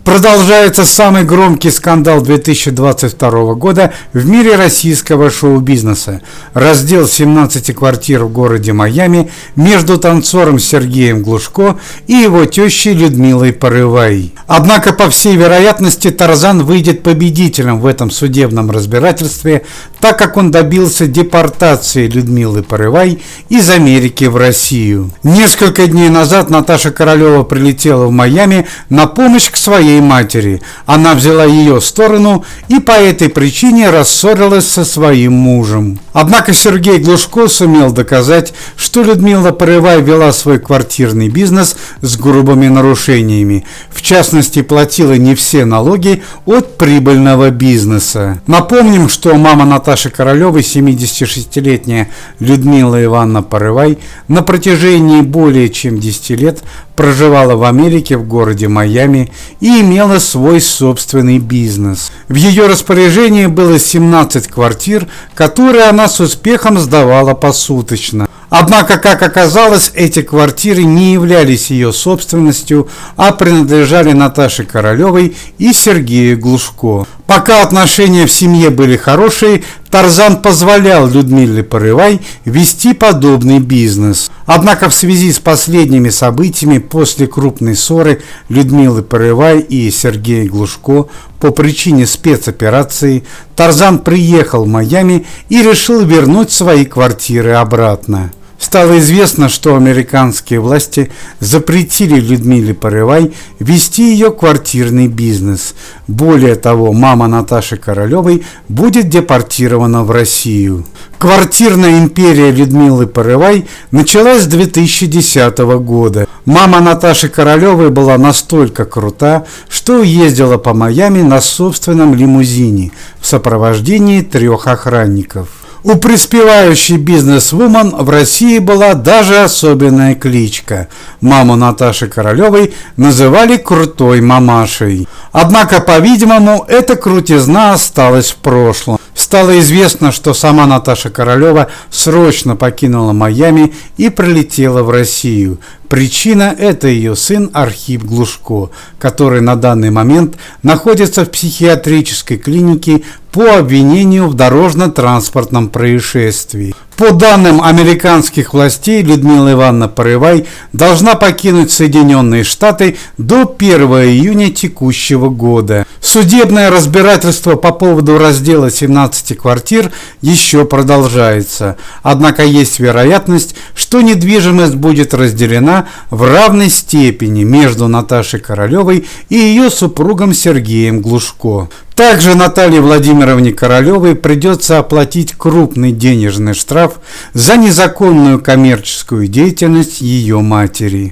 Продолжается самый громкий скандал 2022 года в мире российского шоу-бизнеса. Раздел 17 квартир в городе Майами между танцором Сергеем Глушко и его тещей Людмилой Порывай. Однако, по всей вероятности, Тарзан выйдет победителем в этом судебном разбирательстве, так как он добился депортации Людмилы Порывай из Америки в Россию. Несколько дней назад Наташа Королева прилетела в Майами на помощь к своей матери. Она взяла ее сторону и по этой причине рассорилась со своим мужем. Однако Сергей Глушко сумел доказать, что Людмила Порывай вела свой квартирный бизнес с грубыми нарушениями. В частности, платила не все налоги от прибыльного бизнеса. Напомним, что мама Наташи Королевой, 76-летняя Людмила Ивановна Порывай, на протяжении более чем 10 лет проживала в Америке в городе Майами и имела свой собственный бизнес. В ее распоряжении было 17 квартир, которые она с успехом сдавала посуточно. Однако, как оказалось, эти квартиры не являлись ее собственностью, а принадлежали Наташе Королевой и Сергею Глушко. Пока отношения в семье были хорошие, Тарзан позволял Людмиле Порывай вести подобный бизнес. Однако в связи с последними событиями после крупной ссоры Людмилы Порывай и Сергея Глушко по причине спецоперации Тарзан приехал в Майами и решил вернуть свои квартиры обратно. Стало известно, что американские власти запретили Людмиле Порывай вести ее квартирный бизнес. Более того, мама Наташи Королевой будет депортирована в Россию. Квартирная империя Людмилы Порывай началась с 2010 года. Мама Наташи Королевой была настолько крута, что ездила по Майами на собственном лимузине в сопровождении 3 охранников. У преуспевающей бизнес-вумен в России была даже особенная кличка. Маму Наташи Королевой называли «крутой мамашей». Однако, по-видимому, эта крутизна осталась в прошлом. Стало известно, что сама Наташа Королева срочно покинула Майами и прилетела в Россию. Причина – это ее сын Архип Глушко, который на данный момент находится в психиатрической клинике по обвинению в дорожно-транспортном происшествии. По данным американских властей, Людмила Ивановна Порывай должна покинуть Соединенные Штаты до 1 июня текущего года. Судебное разбирательство по поводу раздела 17 квартир еще продолжается. Однако есть вероятность, что недвижимость будет разделена в равной степени между Наташей Королевой и ее супругом Сергеем Глушко. Также Наталье Владимировне Королевой придется оплатить крупный денежный штраф за незаконную коммерческую деятельность ее матери.